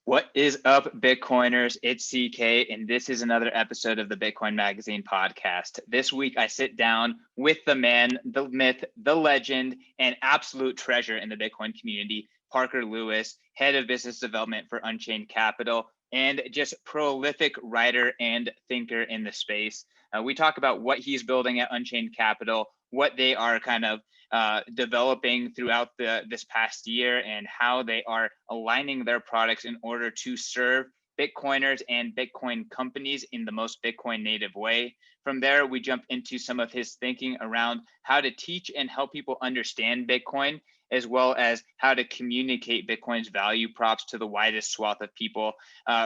What is up, Bitcoiners? It's CK, and this is another episode of the Bitcoin Magazine podcast. This week, I sit down with the man, the myth, the legend, and absolute treasure in the Bitcoin community, Parker Lewis, head of business development for Unchained Capital, and just prolific writer and thinker in the space. We talk about what he's building at Unchained Capital, what they are kind of developing throughout this past year, and how they are aligning their products in order to serve Bitcoiners and Bitcoin companies in the most Bitcoin native way. From there, we jump into some of his thinking around how to teach and help people understand Bitcoin, as well as how to communicate Bitcoin's value props to the widest swath of people.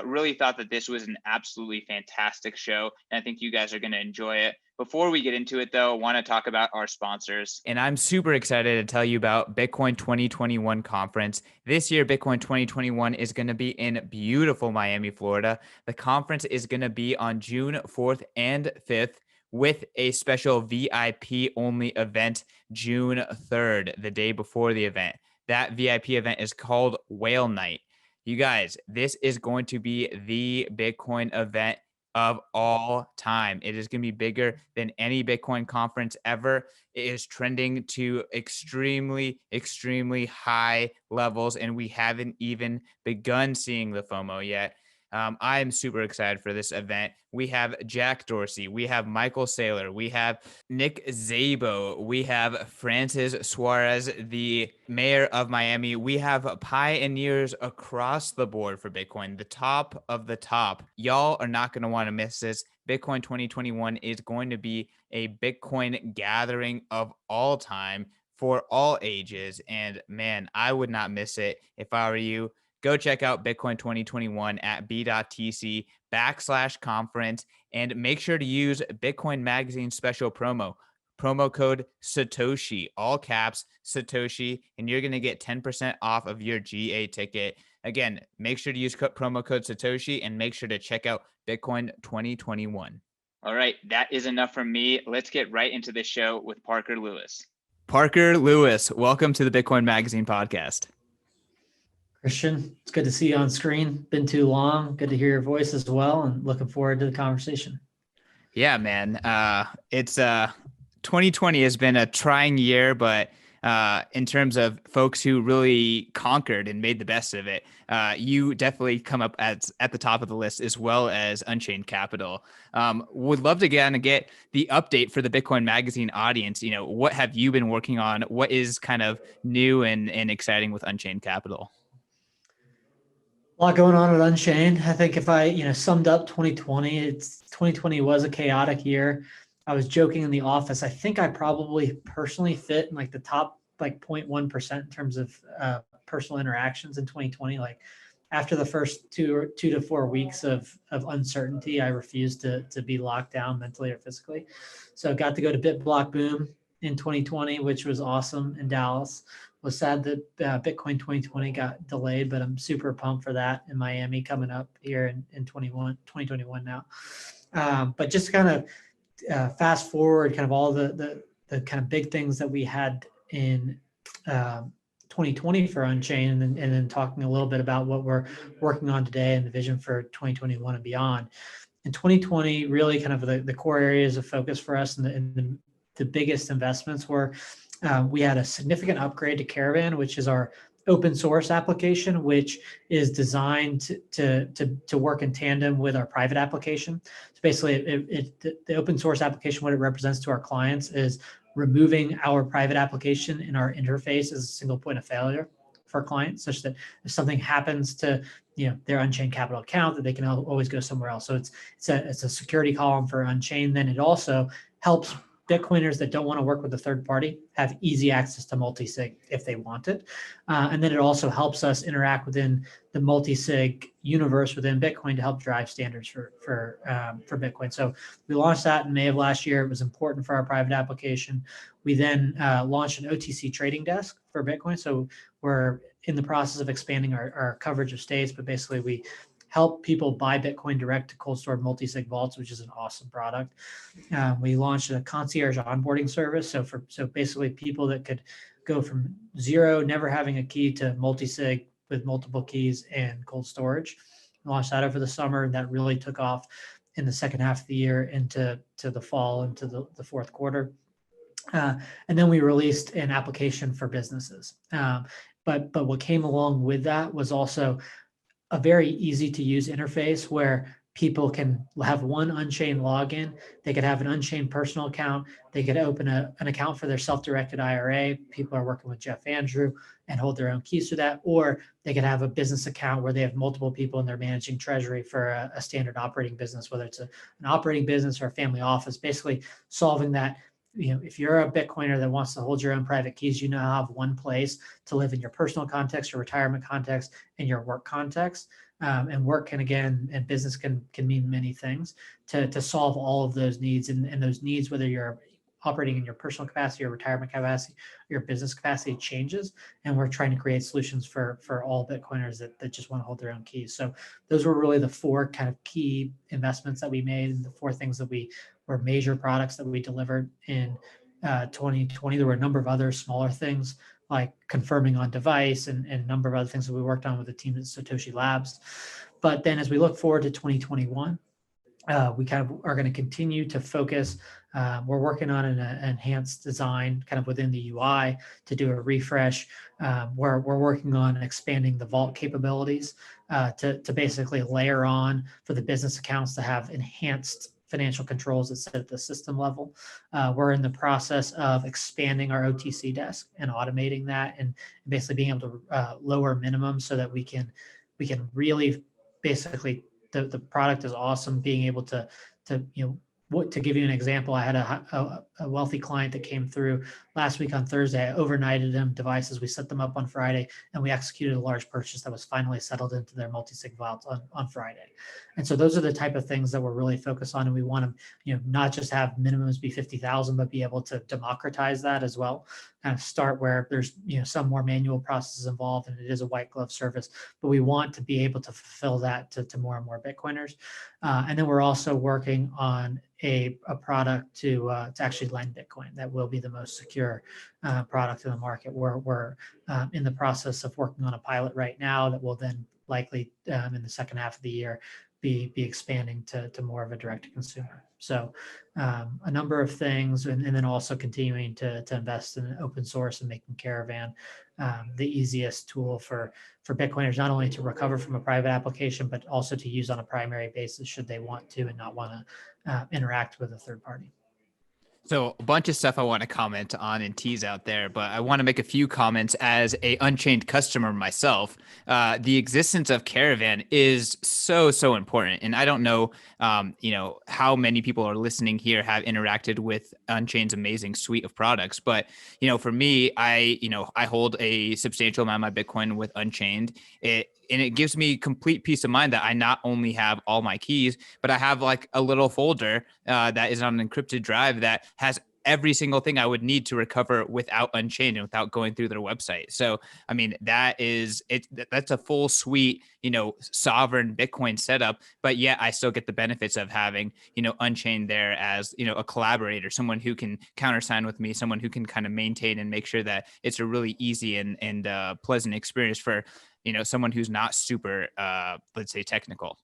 Really thought that this was an absolutely fantastic show, and I think you guys are going to enjoy it. Before we get into it, though, I want to talk about our sponsors. And I'm super excited to tell you about Bitcoin 2021 conference. This year, Bitcoin 2021 is going to be in beautiful Miami, Florida. The conference is going to be on June 4th and 5th with a special VIP only event June 3rd, the day before the event. That VIP event is called Whale Night. You guys, this is going to be the Bitcoin event of all time. It is going to be bigger than any Bitcoin conference ever. It is trending to extremely, extremely high levels, and we haven't even begun seeing the FOMO yet. I am super excited for this event. We have Jack Dorsey, we have Michael Saylor, we have Nick Szabo, we have Francis Suarez, the mayor of Miami. We have pioneers across the board for Bitcoin, the top of the top. Y'all are not going to want to miss this. Bitcoin 2021 is going to be a Bitcoin gathering of all time for all ages. And man, I would not miss it if I were you. Go check out Bitcoin 2021 at b.tc/conference and make sure to use Bitcoin Magazine special promo code Satoshi, all caps Satoshi, and you're going to get 10% off of your GA ticket. Again, make sure to use promo code Satoshi and make sure to check out Bitcoin 2021. All right, that is enough from me. Let's get right into the show with Parker Lewis. Parker Lewis, welcome to the Bitcoin Magazine podcast. Christian, it's good to see you on screen. Been too long. Good to hear your voice as well, and looking forward to the conversation. Yeah, man. It's 2020 has been a trying year, but in terms of folks who really conquered and made the best of it, you definitely come up at the top of the list, as well as Unchained Capital. Would love to get the update for the Bitcoin Magazine audience. You know, what have you been working on? What is kind of new and exciting with Unchained Capital? A lot going on at Unchained. I think if I, summed up 2020, 2020 was a chaotic year. I was joking in the office. I think I probably personally fit in like the top 0.1% in terms of personal interactions in 2020. Like after the first two to 4 weeks of uncertainty, I refused to be locked down mentally or physically. So I got to go to BitBlock Boom in 2020, which was awesome in Dallas. Was sad that Bitcoin 2020 got delayed, but I'm super pumped for that in Miami coming up here in 2021 now. But just kind of fast forward, kind of all the kind of big things that we had in 2020 for Unchained, and then talking a little bit about what we're working on today and the vision for 2021 and beyond. In 2020, really kind of the core areas of focus for us and the biggest investments were we had a significant upgrade to Caravan, which is our open source application, which is designed to work in tandem with our private application. So basically, the open source application, what it represents to our clients is removing our private application in our interface as a single point of failure for clients, such that if something happens to their Unchained Capital account, that they can always go somewhere else. So it's a security column for Unchained. Then it also helps Bitcoiners that don't want to work with a third party have easy access to multi-sig if they want it. And then it also helps us interact within the multi-sig universe within Bitcoin to help drive standards for Bitcoin. So we launched that in May of last year. It was important for our private application. We then launched an OTC trading desk for Bitcoin. So we're in the process of expanding our coverage of states, but basically we help people buy Bitcoin direct to cold stored multi-sig vaults, which is an awesome product. We launched a concierge onboarding service. So basically people that could go from zero, never having a key, to multi-sig with multiple keys and cold storage. We launched that over the summer, and that really took off in the second half of the year into the fall, into the fourth quarter. And then we released an application for businesses. But what came along with that was also a very easy to use interface where people can have one Unchained login. They could have an Unchained personal account. They could open an account for their self-directed IRA. People are working with Jeff Andrew and hold their own keys to that. Or they could have a business account where they have multiple people and they're managing treasury for a standard operating business, whether it's an operating business or a family office, basically solving that. If you're a Bitcoiner that wants to hold your own private keys, you now have one place to live in your personal context, your retirement context, and your work context. And work can, again, and business can mean many things to solve all of those needs. And those needs, whether you're operating in your personal capacity or retirement capacity, your business capacity changes. And we're trying to create solutions for all Bitcoiners that just want to hold their own keys. So those were really the four kind of key investments that we made, and the four things that were major products that we delivered in 2020. There were a number of other smaller things like confirming on device and a number of other things that we worked on with the team at Satoshi Labs. But then as we look forward to 2021, we kind of are going to continue to focus. We're working on an enhanced design kind of within the UI to do a refresh. We're working on expanding the vault capabilities to basically layer on for the business accounts to have enhanced financial controls that sit at the system level. We're in the process of expanding our OTC desk and automating that, and basically being able to lower minimums so that we can really basically, the product is awesome. Being able to give you an example, I had a wealthy client that came through last week on Thursday. I overnighted them devices. We set them up on Friday, and we executed a large purchase that was finally settled into their multi-sig vault on Friday. And so those are the type of things that we're really focused on. And we want to, not just have minimums be 50,000, but be able to democratize that as well. Kind of start where there's, some more manual processes involved, and it is a white glove service, but we want to be able to fulfill that to more and more Bitcoiners. And then we're also working on a product to actually lend Bitcoin that will be the most secure product in the market. We're in the process of working on a pilot right now that will then likely in the second half of the year be expanding to more of a direct to consumer. So a number of things, and then also continuing to invest in open source and making Caravan the easiest tool for Bitcoiners, not only to recover from a private application, but also to use on a primary basis should they want to and not want to interact with a third party. So a bunch of stuff I want to comment on and tease out there, but I want to make a few comments as a Unchained customer myself. The existence of Caravan is so important. And I don't know, how many people are listening here have interacted with Unchained's amazing suite of products. But, for me, I hold a substantial amount of my Bitcoin with Unchained. And it gives me complete peace of mind that I not only have all my keys, but I have like a little folder that is on an encrypted drive that has every single thing I would need to recover without Unchained and without going through their website. So, I mean, that's a full suite, sovereign Bitcoin setup, but yet I still get the benefits of having, Unchained there as, a collaborator, someone who can countersign with me, someone who can kind of maintain and make sure that it's a really easy and pleasant experience for, someone who's not super, let's say, technical.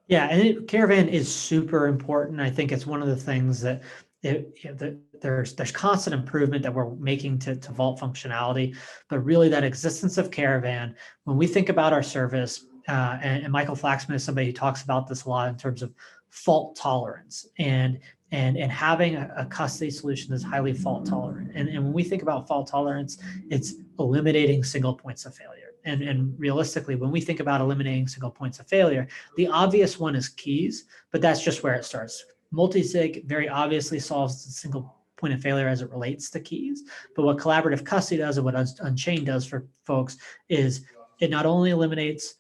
Yeah, and Caravan is super important. I think it's one of the things that there's constant improvement that we're making to vault functionality, but really that existence of Caravan, when we think about our service, and Michael Flaxman is somebody who talks about this a lot in terms of fault tolerance and having a custody solution that's highly fault tolerant. And when we think about fault tolerance, it's eliminating single points of failure. And realistically, when we think about eliminating single points of failure, the obvious one is keys, but that's just where it starts. Multisig very obviously solves the single point of failure as it relates to keys. But what collaborative custody does and what Unchained does for folks is it not only eliminates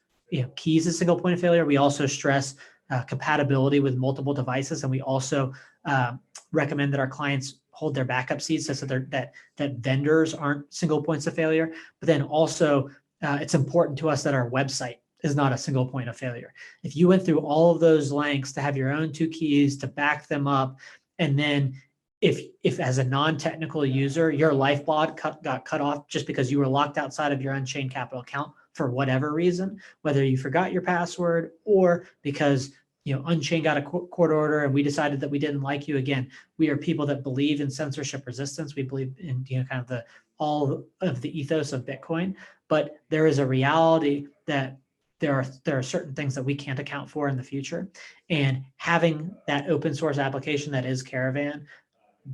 keys as single point of failure, we also stress compatibility with multiple devices, and we also recommend that our clients hold their backup seeds so that vendors aren't single points of failure. But then also it's important to us that our website is not a single point of failure. If you went through all of those lengths to have your own two keys to back them up, and then if as a non-technical user, your lifeblood got cut off just because you were locked outside of your Unchained Capital account for whatever reason, whether you forgot your password or because Unchained got a court order and we decided that we didn't like you. Again, we are people that believe in censorship resistance. We believe in kind of all of the ethos of Bitcoin, but there is a reality that there are certain things that we can't account for in the future, and having that open source application that is Caravan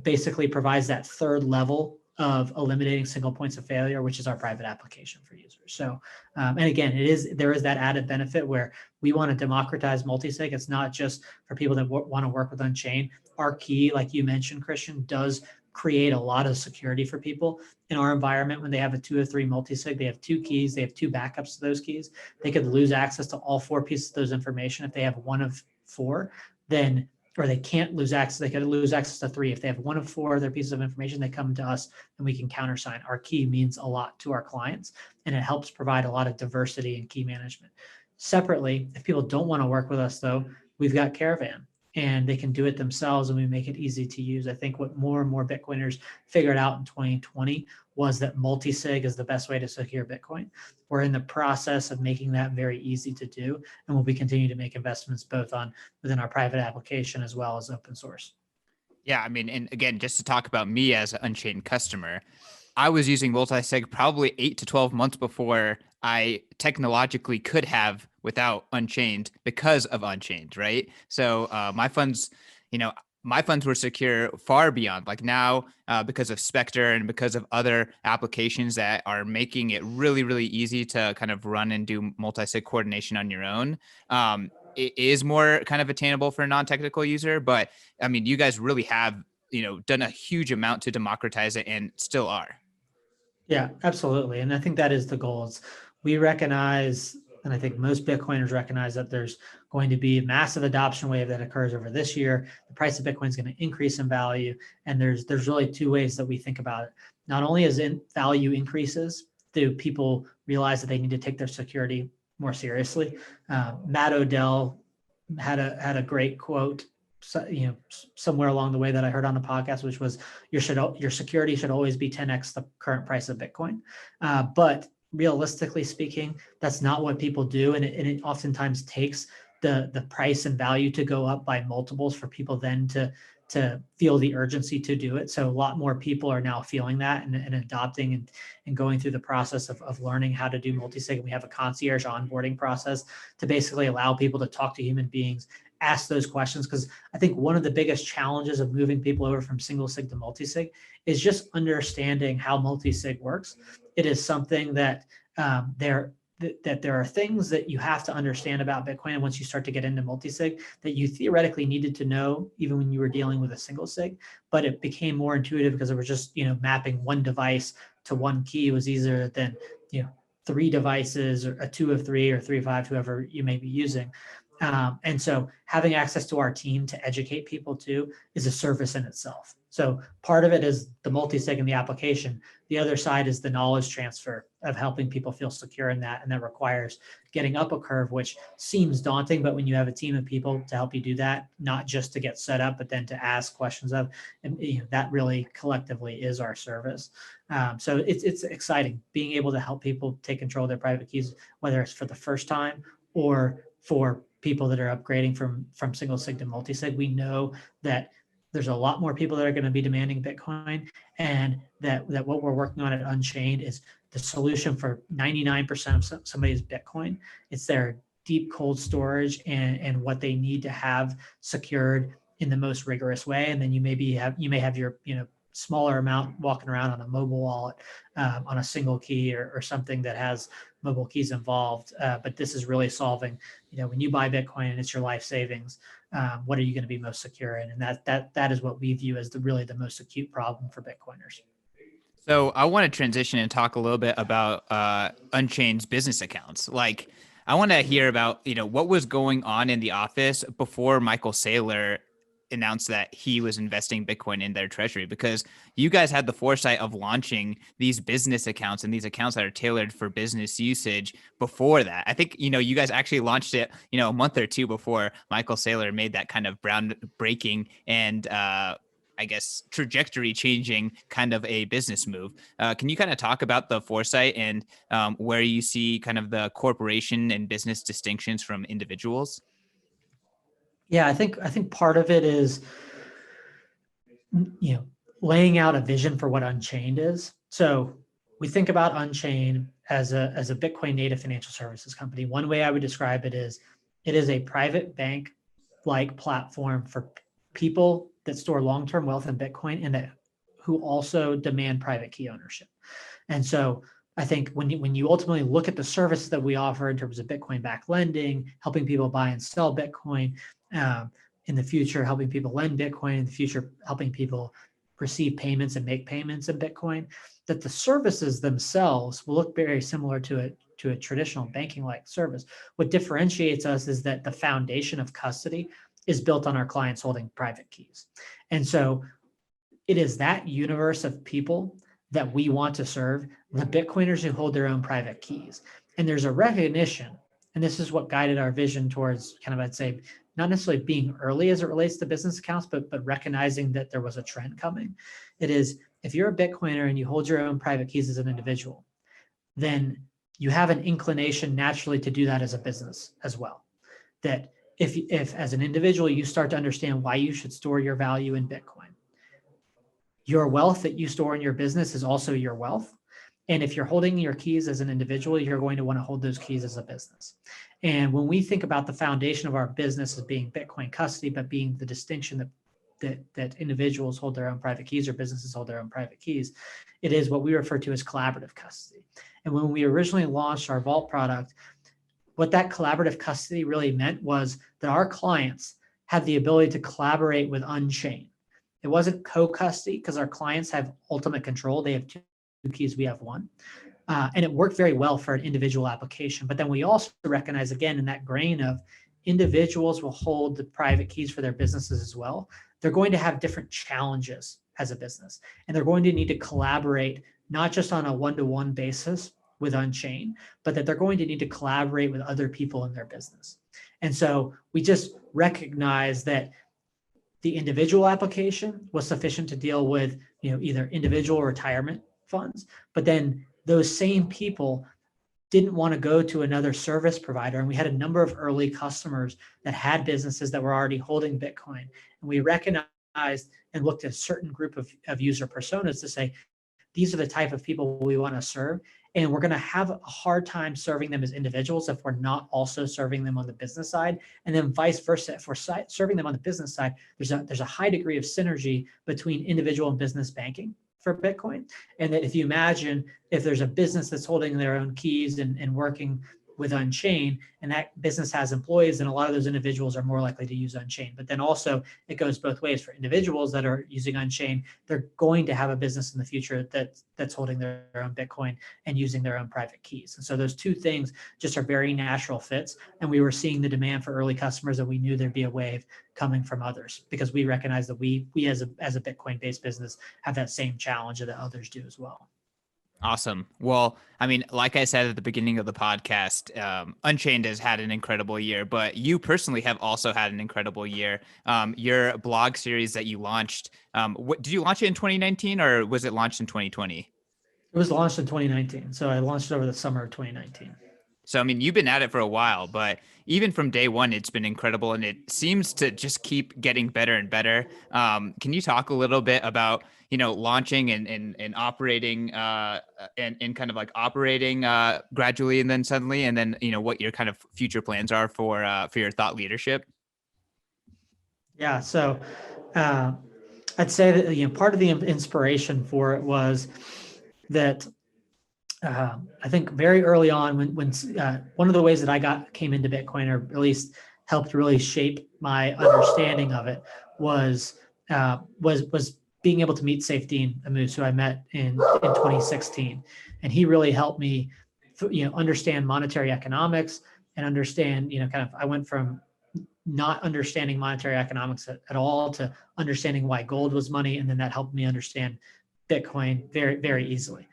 basically provides that third level of eliminating single points of failure, which is our private application for users. So, and again, there is that added benefit where we want to democratize multisig. It's not just for people that want to work with Unchained. Our key, like you mentioned, Christian, does create a lot of security for people in our environment. When they have a 2 of 3 multisig, they have 2 keys, they have 2 backups to those keys. They could lose access to all 4 pieces of those information. If they have 1 of 4, then or they can't lose access. They could lose access to 3. If they have 1 of 4 of their pieces of information, they come to us and we can countersign. Our key means a lot to our clients, and it helps provide a lot of diversity in key management. Separately, if people don't want to work with us, though, we've got Caravan, and they can do it themselves, and we make it easy to use. I think what more and more Bitcoiners figured out in 2020 was that multi-sig is the best way to secure Bitcoin. We're in the process of making that very easy to do, and we'll be continuing to make investments both within our private application as well as open source. Yeah, I mean, and again, just to talk about me as an Unchained customer, I was using multi-sig probably 8 to 12 months before I technologically could have without Unchained because of Unchained, right? So my funds were secure far beyond like now because of Spectre and because of other applications that are making it really, really easy to kind of run and do multi-sig coordination on your own. It is more kind of attainable for a non-technical user, but I mean, you guys really have, done a huge amount to democratize it and still are. Yeah, absolutely. And I think that is the goal. We recognize, and I think most Bitcoiners recognize, that there's going to be a massive adoption wave that occurs over this year. The price of Bitcoin is going to increase in value. And there's really 2 ways that we think about it. Not only as value increases, do people realize that they need to take their security more seriously. Matt Odell had a great quote, somewhere along the way that I heard on the podcast, which was your security should always be 10x the current price of Bitcoin. But realistically speaking, that's not what people do. And it oftentimes takes the price and value to go up by multiples for people then to feel the urgency to do it. So a lot more people are now feeling that and adopting and going through the process of learning how to do multisig. We have a concierge onboarding process to basically allow people to talk to human beings, ask those questions. Because I think one of the biggest challenges of moving people over from single sig to multisig is just understanding how multisig works. It is something that there are things that you have to understand about Bitcoin. And once you start to get into multisig that you theoretically needed to know even when you were dealing with a single sig, but it became more intuitive because it was just, mapping one device to one key was easier than, 3 devices or a 2 of 3 or 3 of 5, whoever you may be using. And so having access to our team to educate people too is a service in itself. So part of it is the multi-sig and the application. The other side is the knowledge transfer of helping people feel secure in that. And that requires getting up a curve, which seems daunting, but when you have a team of people to help you do that, not just to get set up, but then to ask questions of, and that really collectively is our service. So it's exciting being able to help people take control of their private keys, whether it's for the first time or for people that are upgrading from single sig to multi-sig. We know that there's a lot more people that are going to be demanding Bitcoin, and that what we're working on at Unchained is the solution for 99% of somebody's Bitcoin. It's their deep cold storage and what they need to have secured in the most rigorous way. And then you may have your smaller amount walking around on a mobile wallet on a single key or something that has mobile keys involved. But this is really solving, when you buy Bitcoin and it's your life savings, what are you going to be most secure in? And that is what we view as the most acute problem for Bitcoiners. So I want to transition and talk a little bit about Unchained's business accounts. Like, I want to hear about, what was going on in the office before Michael Saylor announced that he was investing Bitcoin in their treasury, because you guys had the foresight of launching these business accounts and these accounts that are tailored for business usage before that. I think, you guys actually launched it, a month or 2 before Michael Saylor made that kind of groundbreaking and I guess, trajectory changing kind of a business move. Can you kind of talk about the foresight and where you see kind of the corporation and business distinctions from individuals? Yeah, I think part of it is, laying out a vision for what Unchained is. So we think about Unchained as a Bitcoin native financial services company. One way I would describe it is a private bank like platform for people that store long-term wealth in Bitcoin and that who also demand private key ownership. And so I think when you ultimately look at the services that we offer in terms of Bitcoin-backed lending, helping people buy and sell Bitcoin, in the future, helping people lend Bitcoin, in the future, helping people receive payments and make payments in Bitcoin, that the services themselves will look very similar to a traditional banking-like service. What differentiates us is that the foundation of custody is built on our clients holding private keys. And so it is that universe of people that we want to serve, the Bitcoiners who hold their own private keys. And there's a recognition, and this is what guided our vision towards kind of, I'd say, not necessarily being early as it relates to business accounts, but recognizing that there was a trend coming. It is, if you're a Bitcoiner and you hold your own private keys as an individual, then you have an inclination naturally to do that as a business as well. That if as an individual, you start to understand why you should store your value in Bitcoin, your wealth that you store in your business is also your wealth. And if you're holding your keys as an individual, you're going to want to hold those keys as a business. And when we think about the foundation of our business as being Bitcoin custody, but being the distinction that individuals hold their own private keys or businesses hold their own private keys, it is what we refer to as collaborative custody. And when we originally launched our Vault product, what that collaborative custody really meant was that our clients had the ability to collaborate with Unchained. It wasn't co-custody because our clients have ultimate control. They have two keys, we have one. And it worked very well for an individual application. But then we also recognize, again, in that grain of individuals will hold the private keys for their businesses as well. They're going to have different challenges as a business. And they're going to need to collaborate, not just on a one-to-one basis with Unchained, but that they're going to need to collaborate with other people in their business. And so we just recognize that the individual application was sufficient to deal with, either individual retirement funds, but then those same people didn't want to go to another service provider. And we had a number of early customers that had businesses that were already holding Bitcoin. And we recognized and looked at a certain group of user personas to say, these are the type of people we want to serve. And we're going to have a hard time serving them as individuals if we're not also serving them on the business side. And then vice versa, if we're serving them on the business side, there's a high degree of synergy between individual and business banking for Bitcoin. And that if you imagine if there's a business that's holding their own keys and working with Unchained, and that business has employees, then a lot of those individuals are more likely to use Unchained. But then also it goes both ways. For individuals that are using Unchained, they're going to have a business in the future that's holding their own Bitcoin and using their own private keys. And so those two things just are very natural fits. And we were seeing the demand for early customers, and we knew there'd be a wave coming from others because we recognize that we as a Bitcoin-based business have that same challenge that others do as well. Awesome. Well, I mean, like I said at the beginning of the podcast, Unchained has had an incredible year, but you personally have also had an incredible year. Your blog series that you launched, did you launch it in 2019 or was it launched in 2020? It was launched in 2019. So I launched it over the summer of 2019. So, I mean, you've been at it for a while, but even from day one, it's been incredible and it seems to just keep getting better and better. Can you talk a little bit about, launching and operating and kind of like operating gradually and then suddenly, and then, what your kind of future plans are for your thought leadership? Yeah. So I'd say that, part of the inspiration for it was that I think very early on when one of the ways that I came into Bitcoin, or at least helped really shape my understanding of it, was being able to meet Saifedean Ammous, who I met in 2016, and he really helped me, understand monetary economics and understand, I went from not understanding monetary economics at all to understanding why gold was money, and then that helped me understand Bitcoin very, very easily.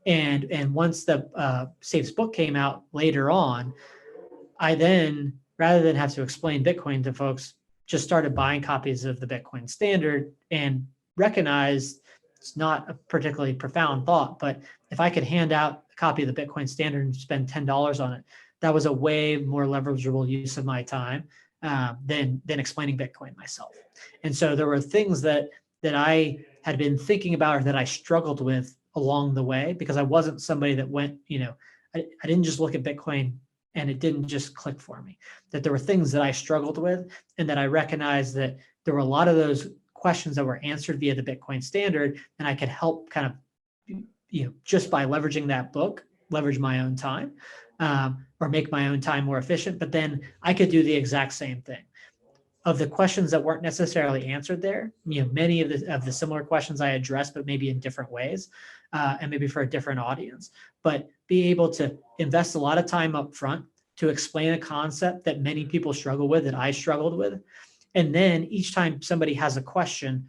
And once the Saif's book came out later on, I then, rather than have to explain Bitcoin to folks, just started buying copies of the Bitcoin Standard and recognized it's not a particularly profound thought, but if I could hand out a copy of the Bitcoin Standard and spend $10 on it, that was a way more leverageable use of my time than explaining Bitcoin myself. And so there were things that I had been thinking about or that I struggled with along the way, because I wasn't somebody that went, I didn't just look at Bitcoin and it didn't just click for me, that there were things that I struggled with, and that I recognized that there were a lot of those questions that were answered via the Bitcoin Standard, and I could help kind of, just by leveraging that book, leverage my own time, or make my own time more efficient. But then I could do the exact same thing. Of the questions that weren't necessarily answered there, many of the similar questions I addressed, but maybe in different ways, and maybe for a different audience. But be able to invest a lot of time up front to explain a concept that many people struggle with, that I struggled with. And then each time somebody has a question,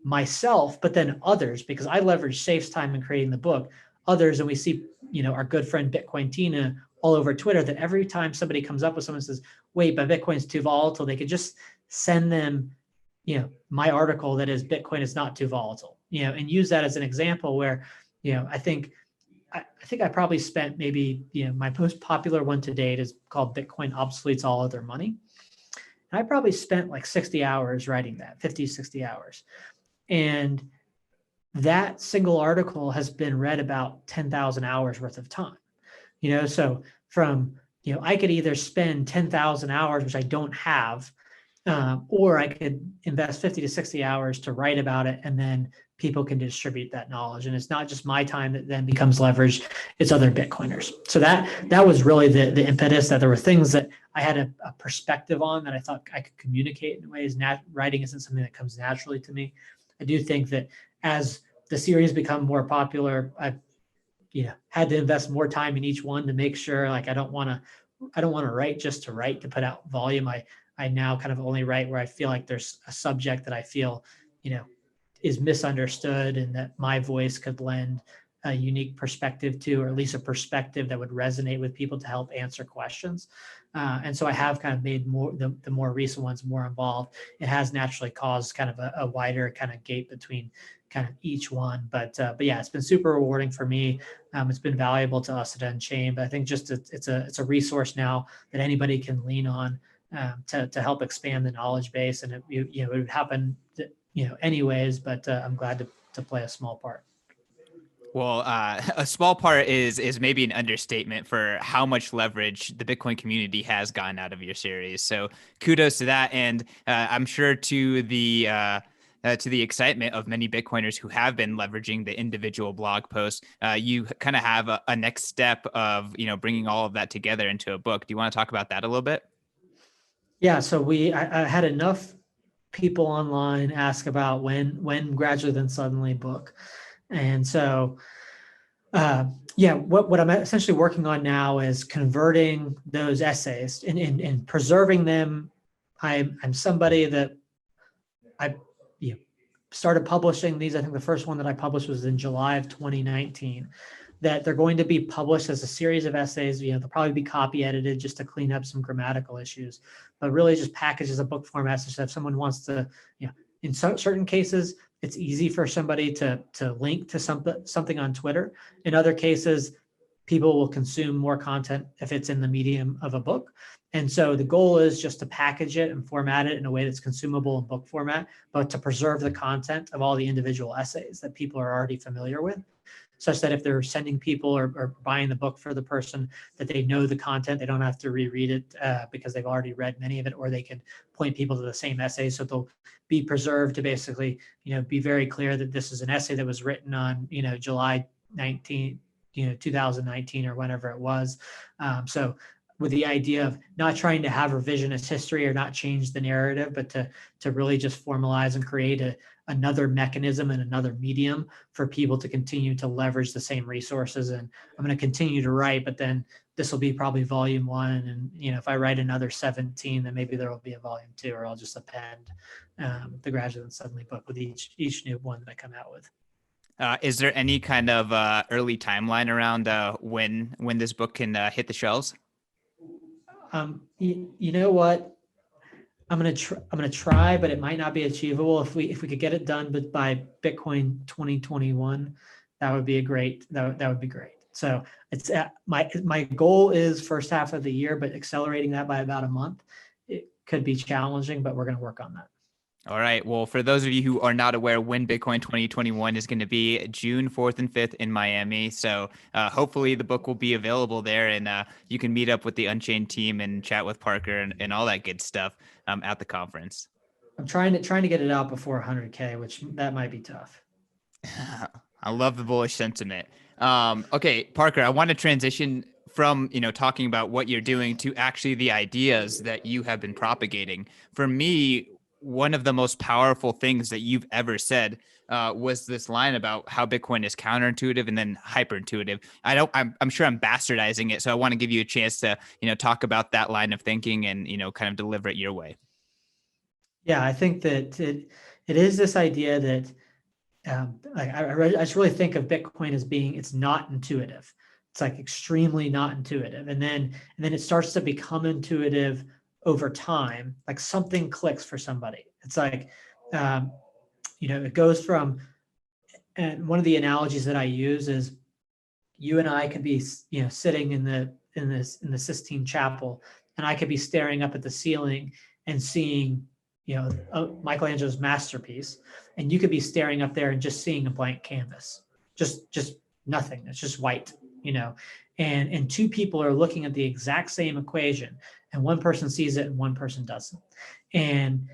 myself, but then others, because I leverage Safe's time in creating the book, others, and we see, our good friend Bitcoin Tina all over Twitter, that every time somebody comes up with someone says, wait, but Bitcoin's too volatile, they could just send them, my article that is Bitcoin is not too volatile, and use that as an example where, I think I probably spent maybe, my most popular one to date is called Bitcoin Obsoletes All Other Money. And I probably spent like 60 hours writing that, 50, 60 hours. And that single article has been read about 10,000 hours worth of time. So from, I could either spend 10,000 hours, which I don't have, or I could invest 50 to 60 hours to write about it, and then people can distribute that knowledge. And it's not just my time that then becomes leveraged, it's other Bitcoiners. So that was really the impetus, that there were things that I had a perspective on that I thought I could communicate in ways. Writing isn't something that comes naturally to me. I do think that as the series become more popular, I've had to invest more time in each one to make sure, like, I don't want to write just to write, to put out volume. I now kind of only write where I feel like there's a subject that I feel, is misunderstood, and that my voice could lend a unique perspective to, or at least a perspective that would resonate with people to help answer questions. And so I have kind of made the more recent ones more involved. It has naturally caused kind of a wider kind of gap between kind of each one. But yeah, it's been super rewarding for me. It's been valuable to us at Unchained, but I think just it's a resource now that anybody can lean on to help expand the knowledge base. And it would happen, anyways, but I'm glad to play a small part. Well, a small part is maybe an understatement for how much leverage the Bitcoin community has gotten out of your series. So kudos to that, and I'm sure to the excitement of many Bitcoiners who have been leveraging the individual blog posts, you kind of have a next step of bringing all of that together into a book. Do you want to talk about that a little bit? Yeah. So I had enough people online ask about when Gradually Then Suddenly book. And so, what I'm essentially working on now is converting those essays and preserving them. I'm somebody that I started publishing these. I think the first one that I published was in July of 2019. That they're going to be published as a series of essays. They'll probably be copy edited just to clean up some grammatical issues, but really just packaged as a book format. So if someone wants to, in certain cases, it's easy for somebody to link to something on Twitter. In other cases, people will consume more content if it's in the medium of a book. And so the goal is just to package it and format it in a way that's consumable in book format, but to preserve the content of all the individual essays that people are already familiar with, such that if they're sending people or buying the book for the person, that they know the content, they don't have to reread it because they've already read many of it, or they can point people to the same essay. So they'll be preserved to basically, be very clear that this is an essay that was written on, July 19, 2019 or whenever it was. So with the idea of not trying to have revisionist history or not change the narrative, but to really just formalize and create another mechanism and another medium for people to continue to leverage the same resources. And I'm going to continue to write, but then this will be probably volume 1. And, if I write another 17, then maybe there will be a volume 2, or I'll just append the Gradually Then Suddenly book with each new one that I come out with. Is there any kind of early timeline around when this book can hit the shelves? You know what? I'm gonna try, but it might not be achievable. If we could get it done, but by Bitcoin 2021, that would be that would be great. So it's my goal is first half of the year, but accelerating that by about a month, it could be challenging, but we're gonna work on that. All right. Well, for those of you who are not aware, when Bitcoin 2021 is going to be June 4th and 5th in Miami. So hopefully the book will be available there and you can meet up with the Unchained team and chat with Parker and all that good stuff at the conference. I'm trying to get it out before 100K, which that might be tough. I love the bullish sentiment. Okay, Parker, I want to transition from, talking about what you're doing to actually the ideas that you have been propagating. For me, one of the most powerful things that you've ever said was this line about how Bitcoin is counterintuitive and then hyperintuitive. I'm sure I'm bastardizing it, so I want to give you a chance to, talk about that line of thinking and, kind of deliver it your way. Yeah, I think that it is this idea that I just really think of Bitcoin as being, it's not intuitive. It's like extremely not intuitive. And then it starts to become intuitive over time, like something clicks for somebody. It's like, it goes from, and one of the analogies that I use is you and I could be, sitting in the Sistine Chapel, and I could be staring up at the ceiling and seeing, Michelangelo's masterpiece, and you could be staring up there and just seeing a blank canvas, just nothing. It's just white, and two people are looking at the exact same equation, and one person sees it and one person doesn't. And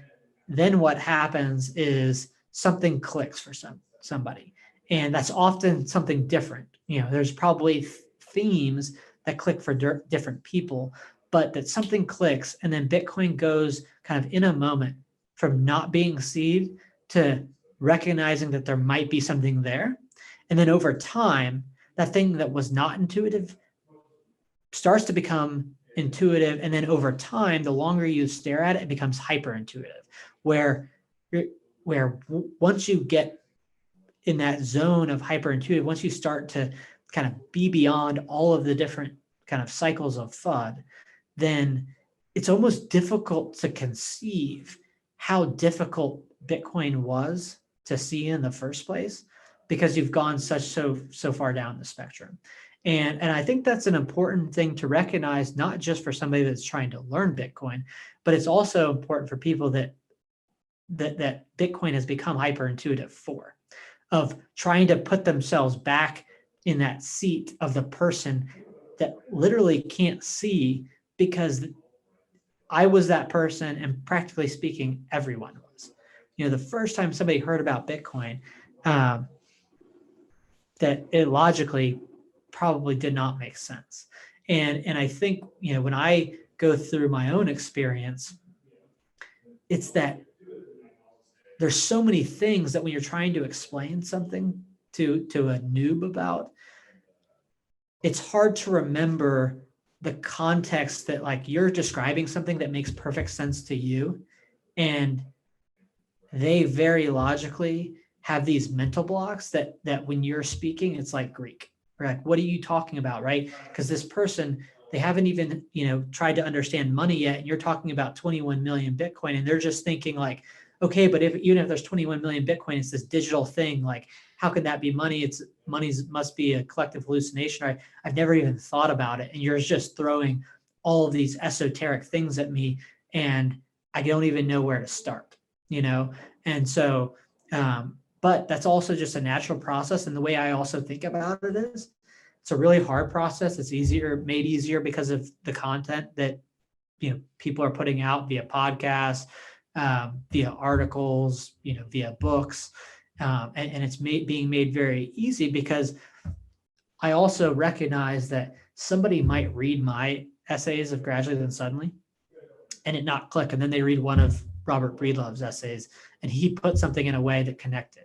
then what happens is something clicks for somebody, and that's often something different. There's probably themes that click for different people, but that something clicks, and then Bitcoin goes kind of in a moment from not being seen to recognizing that there might be something there. And then over time, that thing that was not intuitive starts to become intuitive. And then over time, the longer you stare at it, it becomes hyper intuitive, where once you get in that zone of hyper intuitive, once you start to kind of be beyond all of the different kind of cycles of FUD, then it's almost difficult to conceive how difficult Bitcoin was to see in the first place, because you've gone so far down the spectrum. And I think that's an important thing to recognize, not just for somebody that's trying to learn Bitcoin, but it's also important for people that Bitcoin has become hyper intuitive for, of trying to put themselves back in that seat of the person that literally can't see, because I was that person, and practically speaking, everyone was. The first time somebody heard about Bitcoin, that it logically probably did not make sense. And I think, when I go through my own experience, it's that there's so many things that when you're trying to explain something to a noob about, it's hard to remember the context that, like, you're describing something that makes perfect sense to you, and they very logically have these mental blocks that when you're speaking, it's like Greek. Or like, what are you talking about, right? Because this person, they haven't even, tried to understand money yet, and you're talking about 21 million Bitcoin, and they're just thinking like, okay, but even if there's 21 million Bitcoin, it's this digital thing. Like, how can that be money? Money's must be a collective hallucination. Right? I've never even thought about it. And you're just throwing all of these esoteric things at me, and I don't even know where to start, And so, but that's also just a natural process. And the way I also think about it is, it's a really hard process. It's made easier because of the content that, people are putting out via podcasts, via articles, via books. And it's being made very easy, because I also recognize that somebody might read my essays of Gradually Then Suddenly and it not click. And then they read one of Robert Breedlove's essays, and he put something in a way that connected.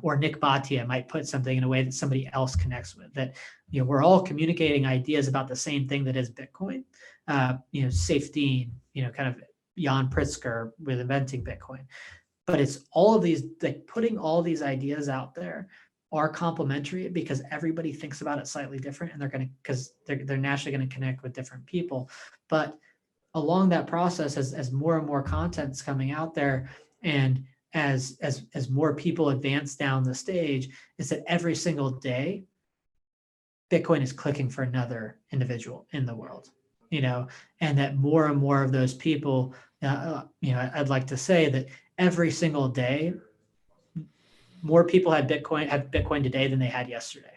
Or Nick Bhatia might put something in a way that somebody else connects with. That, we're all communicating ideas about the same thing that is Bitcoin. Saif Deen, kind of Jan Pritzker with inventing Bitcoin. But it's all of these, like, putting all these ideas out there are complementary, because everybody thinks about it slightly different, and because they're naturally going to connect with different people. But along that process, as more and more content's coming out there, and as more people advance down the stage, is that every single day Bitcoin is clicking for another individual in the world, and that more and more of those people, I'd like to say that every single day, more people have Bitcoin today than they had yesterday.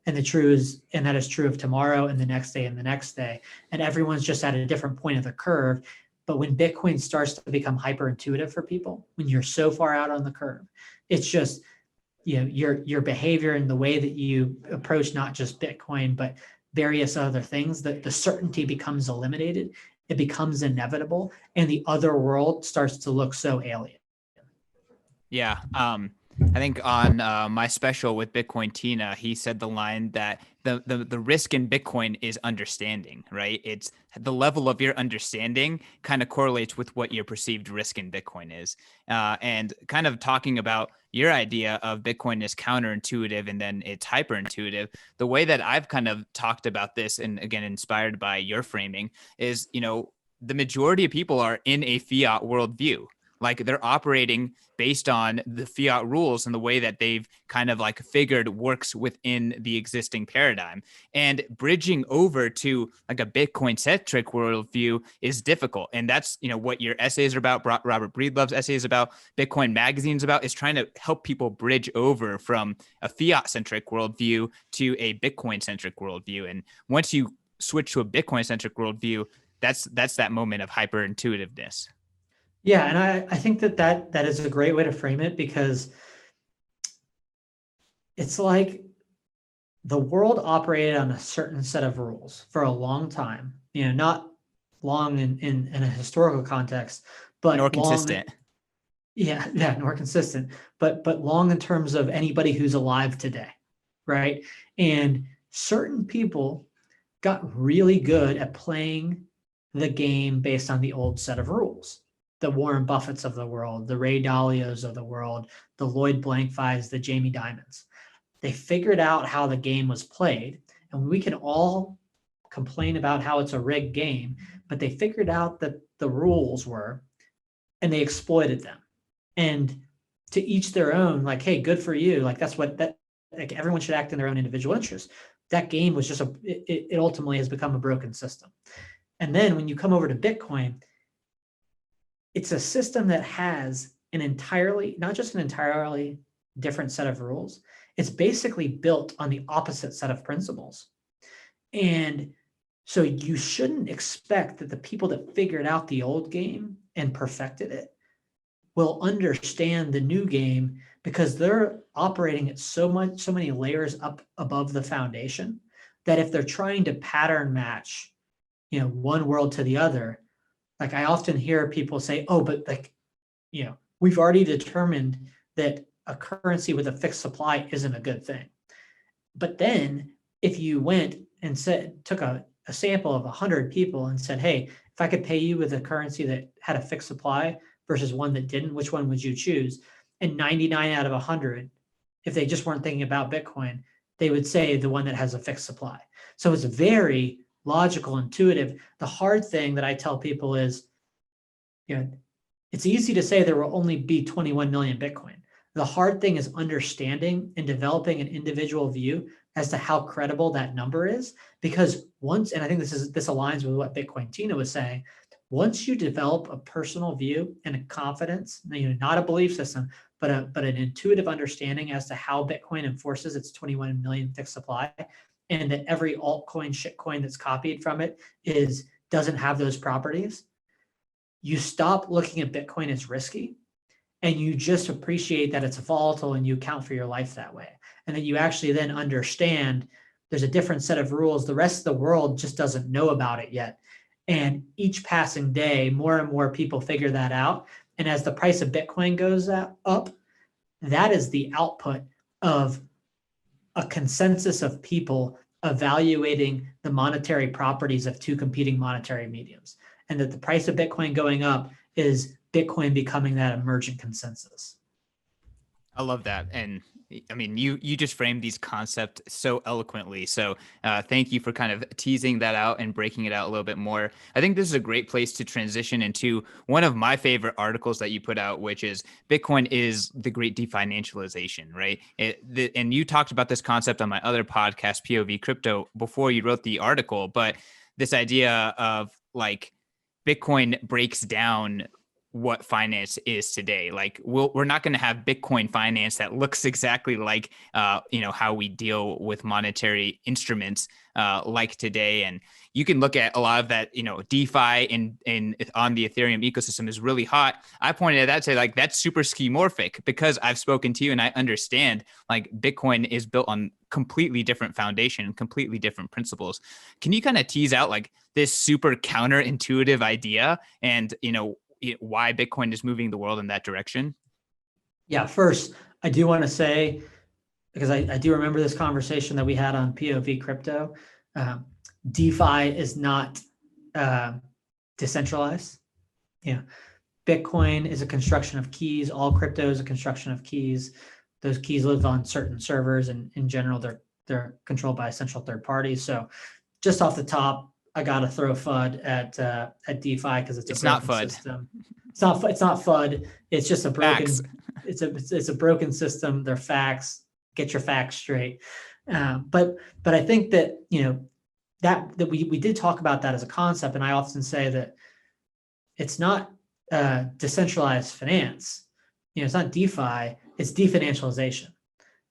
And that is true of tomorrow and the next day and the next day. And everyone's just at a different point of the curve. But when Bitcoin starts to become hyper intuitive for people, when you're so far out on the curve, it's just, your behavior and the way that you approach not just Bitcoin, but various other things, that the certainty becomes eliminated. It becomes inevitable. And the other world starts to look so alien. Yeah. I think on my special with Bitcoin Tina, he said the line that the risk in Bitcoin is understanding, right? It's the level of your understanding kind of correlates with what your perceived risk in Bitcoin is. And kind of talking about your idea of Bitcoin is counterintuitive and then it's hyperintuitive, the way that I've kind of talked about this, and again, inspired by your framing, is, the majority of people are in a fiat worldview. Like they're operating based on the fiat rules and the way that they've kind of like figured works within the existing paradigm. And bridging over to like a Bitcoin centric worldview is difficult. And that's, what your essays are about. Robert Breedlove's essays about, Bitcoin Magazine's about, is trying to help people bridge over from a fiat centric worldview to a Bitcoin centric worldview. And once you switch to a Bitcoin centric worldview, that's that moment of hyper intuitiveness. Yeah, and I think that is a great way to frame it, because it's like the world operated on a certain set of rules for a long time, not long in a historical context, but More consistent. More consistent, but long in terms of anybody who's alive today, right? And certain people got really good at playing the game based on the old set of rules. The Warren Buffetts of the world, the Ray Dalios of the world, the Lloyd Blankfeins, the Jamie Dimons. They figured out how the game was played, and we can all complain about how it's a rigged game, but they figured out that the rules were, and they exploited them. And to each their own, like, hey, good for you. Like like everyone should act in their own individual interest. That game was just it ultimately has become a broken system. And then when you come over to Bitcoin, it's a system that has not just an entirely different set of rules. It's basically built on the opposite set of principles. And so you shouldn't expect that the people that figured out the old game and perfected it will understand the new game, because they're operating at so many layers up above the foundation, that if they're trying to pattern match, one world to the other, like I often hear people say, oh, but we've already determined that a currency with a fixed supply isn't a good thing. But then if you went and took a sample of 100 people and said, hey, if I could pay you with a currency that had a fixed supply versus one that didn't, which one would you choose? And 99 out of 100, if they just weren't thinking about Bitcoin, they would say the one that has a fixed supply. So it's very logical, intuitive. The hard thing that I tell people is, it's easy to say there will only be 21 million Bitcoin. The hard thing is understanding and developing an individual view as to how credible that number is. Because once, and I think this aligns with what Bitcoin Tina was saying, once you develop a personal view and a confidence, not a belief system, but an intuitive understanding as to how Bitcoin enforces its 21 million fixed supply, and that every altcoin, shitcoin that's copied from it doesn't have those properties, you stop looking at Bitcoin as risky, and you just appreciate that it's volatile, and you account for your life that way. And then you actually then understand there's a different set of rules. The rest of the world just doesn't know about it yet. And each passing day, more and more people figure that out. And as the price of Bitcoin goes up, that is the output of a consensus of people evaluating the monetary properties of two competing monetary mediums. And that the price of Bitcoin going up is Bitcoin becoming that emergent consensus. I love that. And I mean, you just framed these concepts so eloquently. So thank you for kind of teasing that out and breaking it out a little bit more. I think this is a great place to transition into one of my favorite articles that you put out, which is Bitcoin is the great definancialization, right? And you talked about this concept on my other podcast, POV Crypto, before you wrote the article. But this idea of like Bitcoin breaks down what finance is today. Like we're not going to have Bitcoin finance that looks exactly like how we deal with monetary instruments like today. And you can look at a lot of that, DeFi and on the Ethereum ecosystem is really hot. I pointed at that, say like that's super skeuomorphic, because I've spoken to you and I understand like Bitcoin is built on completely different foundation, completely different principles. Can you kind of tease out like this super counterintuitive idea and why Bitcoin is moving the world in that direction? Yeah, first, I do want to say, because I do remember this conversation that we had on POV Crypto, DeFi is not decentralized. Bitcoin is a construction of keys. All crypto is a construction of keys. Those keys live on certain servers, and in general, they're controlled by a central third party. So just off the top, I got to throw FUD at DeFi because it's a not broken FUD. system. It's not FUD. It's just a broken. Facts. It's a broken system. They're facts. Get your facts straight. But I think that that we did talk about that as a concept, and I often say that it's not decentralized finance. It's not DeFi. It's definancialization.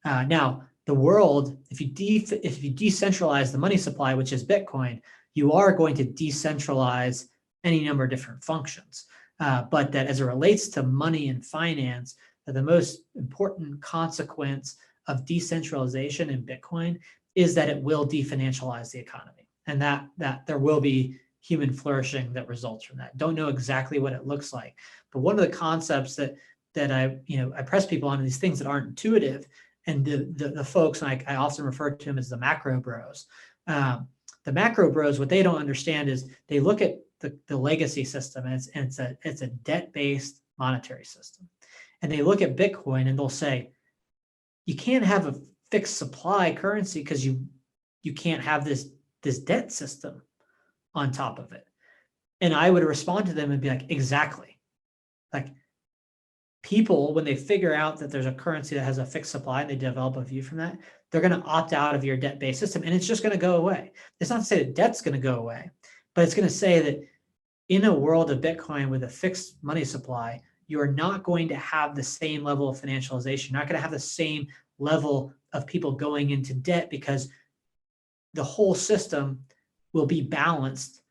Now, the world, if you decentralize the money supply, which is Bitcoin, you are going to decentralize any number of different functions. But that as it relates to money and finance, the most important consequence of decentralization in Bitcoin is that it will definancialize the economy, and that there will be human flourishing that results from that. Don't know exactly what it looks like, but one of the concepts that I press people on these things that aren't intuitive, and the folks, and I often refer to them as the macro bros. The macro bros, what they don't understand is they look at the legacy system, and it's a debt-based monetary system, and they look at Bitcoin and they'll say, you can't have a fixed supply currency because you can't have this debt system on top of it. And I would respond to them and be like, exactly. Like, people, when they figure out that there's a currency that has a fixed supply and they develop a view from that, they're going to opt out of your debt-based system, and it's just going to go away. It's not to say that debt's going to go away, but it's going to say that in a world of Bitcoin with a fixed money supply, you are not going to have the same level of financialization. You're not going to have the same level of people going into debt, because the whole system will be balanced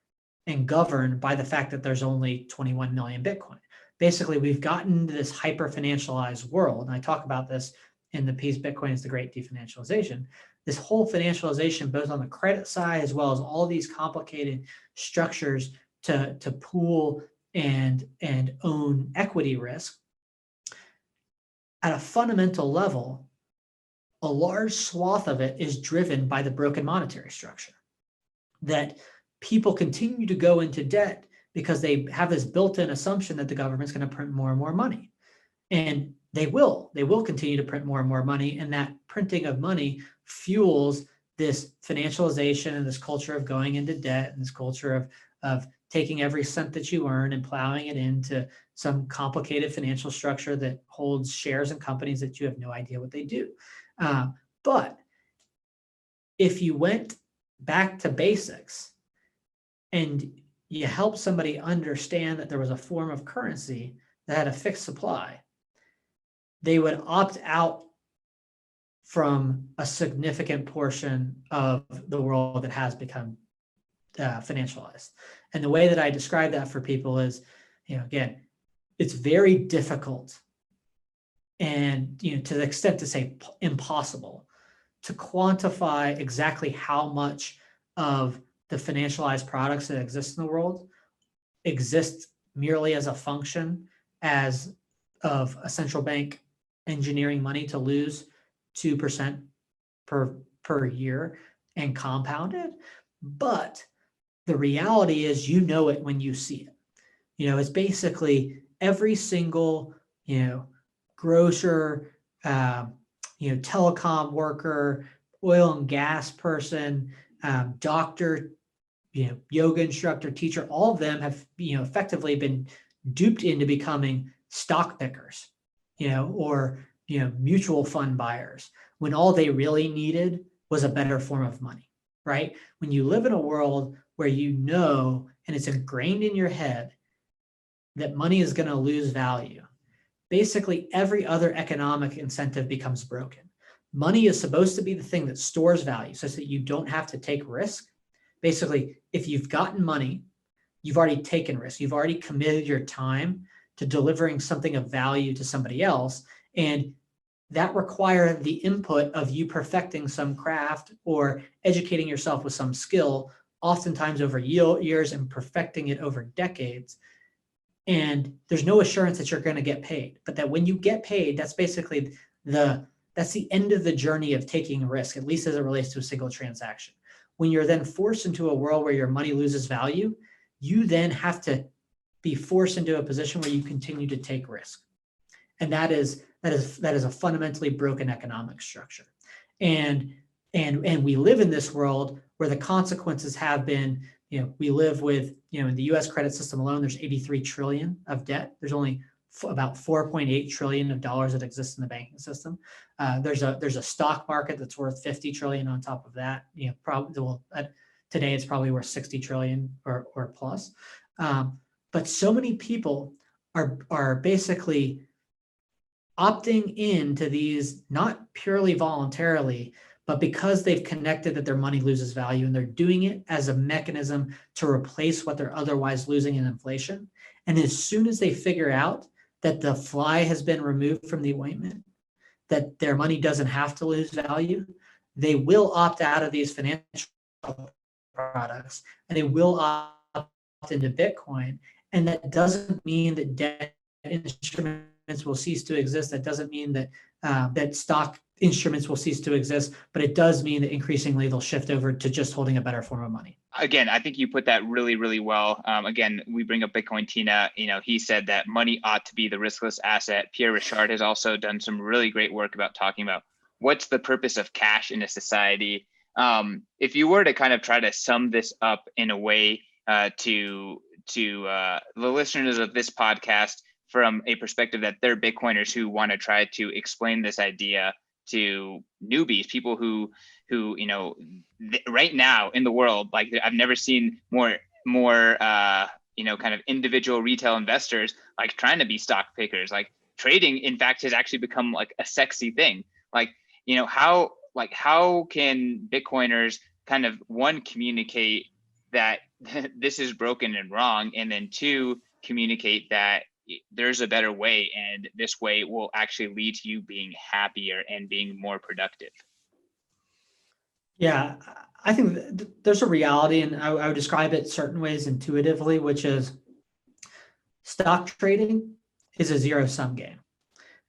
and governed by the fact that there's only 21 million Bitcoin. Basically, we've gotten into this hyper-financialized world, and I talk about this in the piece, Bitcoin is the great definancialization. This whole financialization, both on the credit side as well as all these complicated structures to pool and own equity risk, at a fundamental level, a large swath of it is driven by the broken monetary structure. That people continue to go into debt because they have this built-in assumption that the government's going to print more and more money. And they will continue to print more and more money. And that printing of money fuels this financialization and this culture of going into debt, and this culture of taking every cent that you earn and plowing it into some complicated financial structure that holds shares in companies that you have no idea what they do. But if you went back to basics and you help somebody understand that there was a form of currency that had a fixed supply, they would opt out from a significant portion of the world that has become financialized. And the way that I describe that for people is, again, it's very difficult, and to the extent to say impossible, to quantify exactly how much of the financialized products that exist in the world exist merely as a function of a central bank engineering money to lose 2% per year and compound it. But the reality is, it when you see it. It's basically every single, grocer, telecom worker, oil and gas person, doctor, yoga instructor, teacher, all of them have, effectively been duped into becoming stock pickers, or, mutual fund buyers, when all they really needed was a better form of money, right? When you live in a world where and it's ingrained in your head that money is going to lose value, basically every other economic incentive becomes broken. Money is supposed to be the thing that stores value so that you don't have to take risk. Basically, if you've gotten money, you've already taken risk. You've already committed your time to delivering something of value to somebody else. And that requires the input of you perfecting some craft or educating yourself with some skill, oftentimes over years, and perfecting it over decades. And there's no assurance that you're going to get paid, but that when you get paid, that's basically that's the end of the journey of taking risk, at least as it relates to a single transaction. When you're then forced into a world where your money loses value, you then have to be forced into a position where you continue to take risk. And that is a fundamentally broken economic structure. And we live in this world where the consequences have been, we live with, in the US credit system alone, there's 83 trillion of debt. There's only about 4.8 trillion of dollars that exist in the banking system. There's a stock market that's worth 50 trillion on top of that. Today it's probably worth 60 trillion or plus. But so many people are basically opting into these, not purely voluntarily, but because they've connected that their money loses value, and they're doing it as a mechanism to replace what they're otherwise losing in inflation. And as soon as they figure out that the fly has been removed from the ointment, that their money doesn't have to lose value, they will opt out of these financial products, and they will opt into Bitcoin. And that doesn't mean that debt instruments will cease to exist. That doesn't mean that that stock instruments will cease to exist, but it does mean that increasingly they'll shift over to just holding a better form of money. Again, I think you put that really, really well. Again, we bring up Bitcoin Tina. He said that money ought to be the riskless asset. Pierre Richard has also done some really great work about talking about what's the purpose of cash in a society. If you were to kind of try to sum this up in a way to the listeners of this podcast from a perspective that they're Bitcoiners who want to try to explain this idea to newbies, people who right now in the world, like I've never seen more kind of individual retail investors like trying to be stock pickers. Like trading, in fact, has actually become like a sexy thing. Like, how can Bitcoiners kind of, one, communicate that this is broken and wrong, and then two, communicate that there's a better way, and this way will actually lead to you being happier and being more productive? Yeah, I think there's a reality, and I would describe it certain ways intuitively, which is stock trading is a zero-sum game.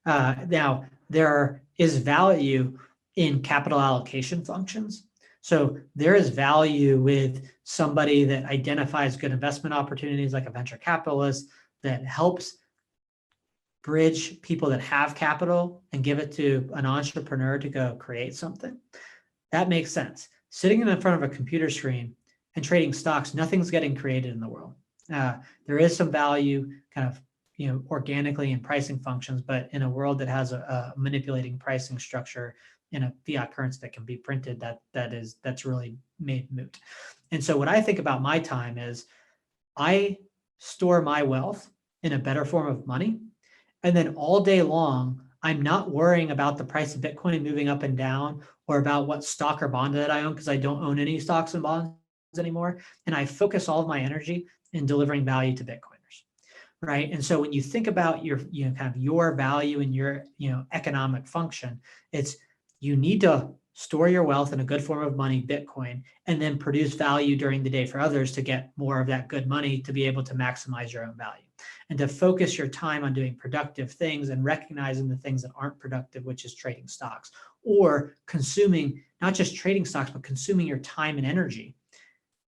Now, there is value in capital allocation functions. So there is value with somebody that identifies good investment opportunities, like a venture capitalist, that helps bridge people that have capital and give it to an entrepreneur to go create something. That makes sense. Sitting in front of a computer screen and trading stocks, nothing's getting created in the world. There is some value kind of, organically in pricing functions, but in a world that has a manipulating pricing structure in a fiat currency that can be printed, that's really made moot. And so what I think about my time is I store my wealth in a better form of money. And then all day long, I'm not worrying about the price of Bitcoin moving up and down, or about what stock or bond that I own, because I don't own any stocks and bonds anymore. And I focus all of my energy in delivering value to Bitcoiners, right? And so when you think about your, kind of your value and your, economic function, it's you need to store your wealth in a good form of money, Bitcoin, and then produce value during the day for others to get more of that good money to be able to maximize your own value, and to focus your time on doing productive things and recognizing the things that aren't productive, which is trading stocks, or consuming, not just trading stocks, but consuming your time and energy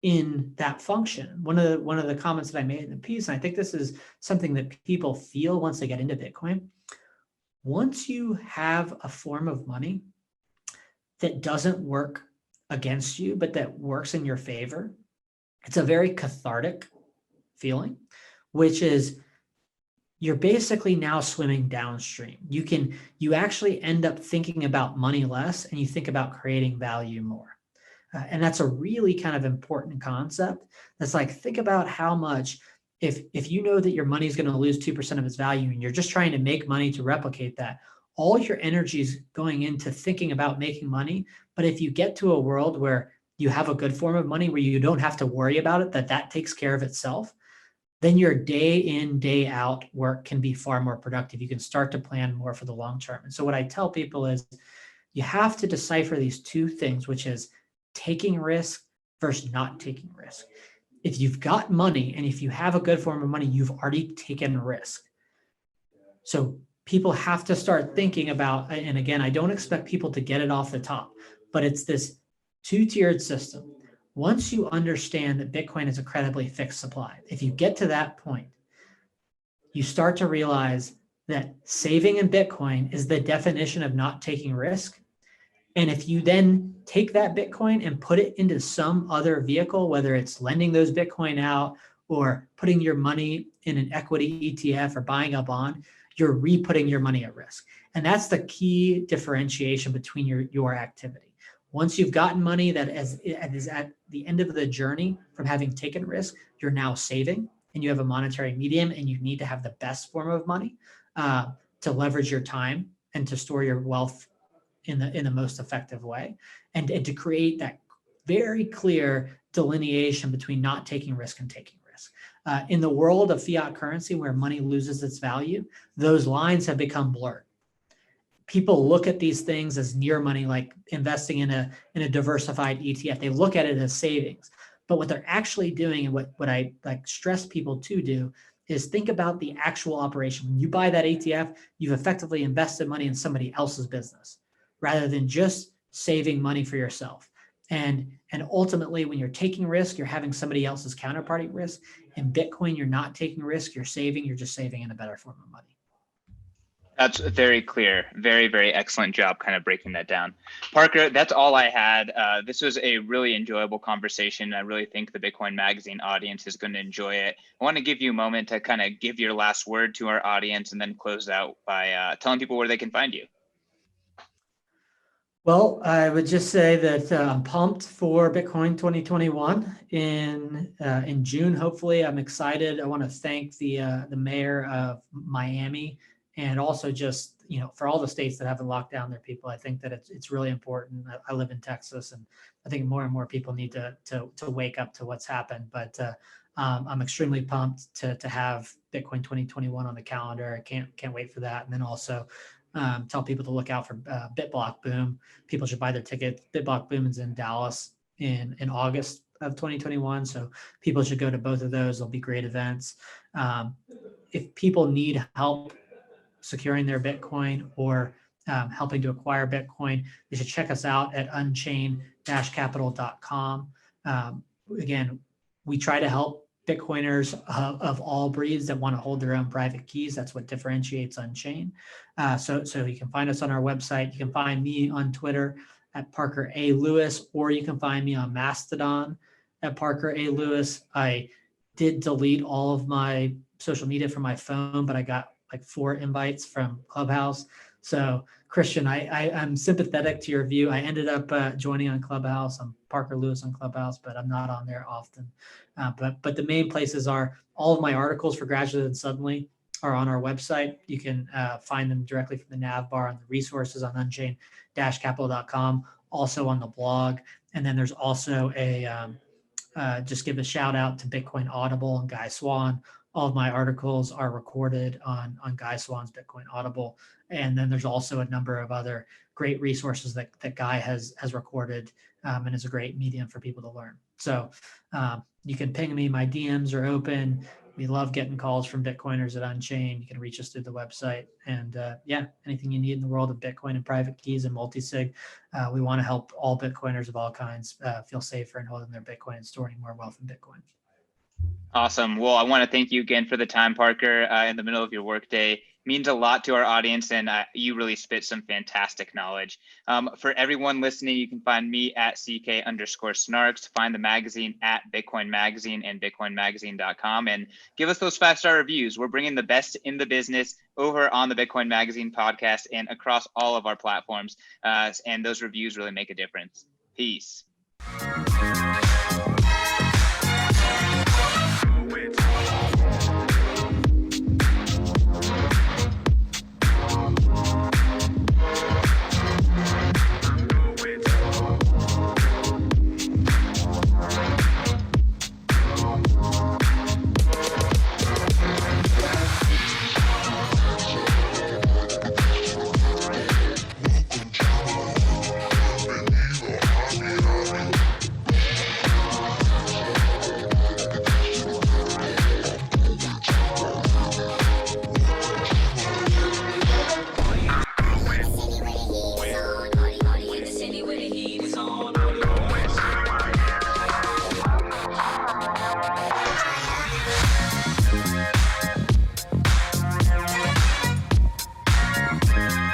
in that function. One of the comments that I made in the piece, and I think this is something that people feel once they get into Bitcoin, once you have a form of money that doesn't work against you, but that works in your favor, it's a very cathartic feeling, which is you're basically now swimming downstream. You actually end up thinking about money less and you think about creating value more. And that's a really kind of important concept. That's like, think about how much, if you know that your money is going to lose 2% of its value and you're just trying to make money to replicate that, all your energy is going into thinking about making money. But if you get to a world where you have a good form of money where you don't have to worry about it, that takes care of itself, then your day in, day out work can be far more productive. You can start to plan more for the long term. And so what I tell people is you have to decipher these two things, which is taking risk versus not taking risk. If you've got money and if you have a good form of money, you've already taken risk. So people have to start thinking about, and again, I don't expect people to get it off the top, but it's this two-tiered system. Once you understand that Bitcoin is a credibly fixed supply, if you get to that point, you start to realize that saving in Bitcoin is the definition of not taking risk. And if you then take that Bitcoin and put it into some other vehicle, whether it's lending those Bitcoin out or putting your money in an equity ETF or buying a bond, you're re-putting your money at risk. And that's the key differentiation between your activity. Once you've gotten money that is at the end of the journey from having taken risk, you're now saving and you have a monetary medium and you need to have the best form of money to leverage your time and to store your wealth in the most effective way, and to create that very clear delineation between not taking risk and taking risk. In the world of fiat currency where money loses its value, those lines have become blurred. People look at these things as near money, like investing in a diversified ETF. They look at it as savings. But what they're actually doing, and what I like stress people to do, is think about the actual operation. When you buy that ETF, you've effectively invested money in somebody else's business rather than just saving money for yourself. And ultimately, when you're taking risk, you're having somebody else's counterparty risk. In Bitcoin, you're not taking risk, you're saving, you're just saving in a better form of money. That's very clear. Very, very excellent job kind of breaking that down. Parker, that's all I had. This was a really enjoyable conversation. I really think the Bitcoin Magazine audience is going to enjoy it. I want to give you a moment to kind of give your last word to our audience and then close out by telling people where they can find you. Well, I would just say that I'm pumped for Bitcoin 2021 in June. Hopefully, I'm excited. I want to thank the mayor of Miami, and also just for all the states that haven't locked down their people. I think that it's really important. I live in Texas, and I think more and more people need to wake up to what's happened. But I'm extremely pumped to have Bitcoin 2021 on the calendar. I can't wait for that. And then also tell people to look out for BitBlock Boom. People should buy their tickets. BitBlock Boom is in Dallas in August of 2021. So people should go to both of those. They'll be great events. If people need help securing their Bitcoin or helping to acquire Bitcoin, they should check us out at unchain-capital.com. Again, we try to help Bitcoiners of all breeds that want to hold their own private keys. That's what differentiates Unchained. So you can find us on our website. You can find me on Twitter at Parker A. Lewis, or you can find me on Mastodon at Parker A. Lewis. I did delete all of my social media from my phone, but I got like 4 invites from Clubhouse. So Christian, I'm sympathetic to your view. I ended up joining on Clubhouse. I'm Parker Lewis on Clubhouse, but I'm not on there often. But the main places are all of my articles for Graduated Suddenly are on our website. You can find them directly from the nav bar and the resources on unchained-capital.com, also on the blog. And then there's also just give a shout out to Bitcoin Audible and Guy Swan. All of my articles are recorded on Guy Swan's Bitcoin Audible. And then there's also a number of other great resources that Guy has recorded and is a great medium for people to learn. So you can ping me. My DMs are open. We love getting calls from Bitcoiners at Unchained. You can reach us through the website. And anything you need in the world of Bitcoin and private keys and multi-sig, we want to help all Bitcoiners of all kinds feel safer in holding their Bitcoin and storing more wealth in Bitcoin. Awesome. Well, I want to thank you again for the time, Parker, in the middle of your workday. means a lot to our audience, and you really spit some fantastic knowledge. For everyone listening, you can find me at CK_snarks, find the magazine at Bitcoin Magazine and bitcoinmagazine.com, and give us those 5-star reviews. We're bringing the best in the business over on the Bitcoin Magazine podcast and across all of our platforms, and those reviews really make a difference. Peace.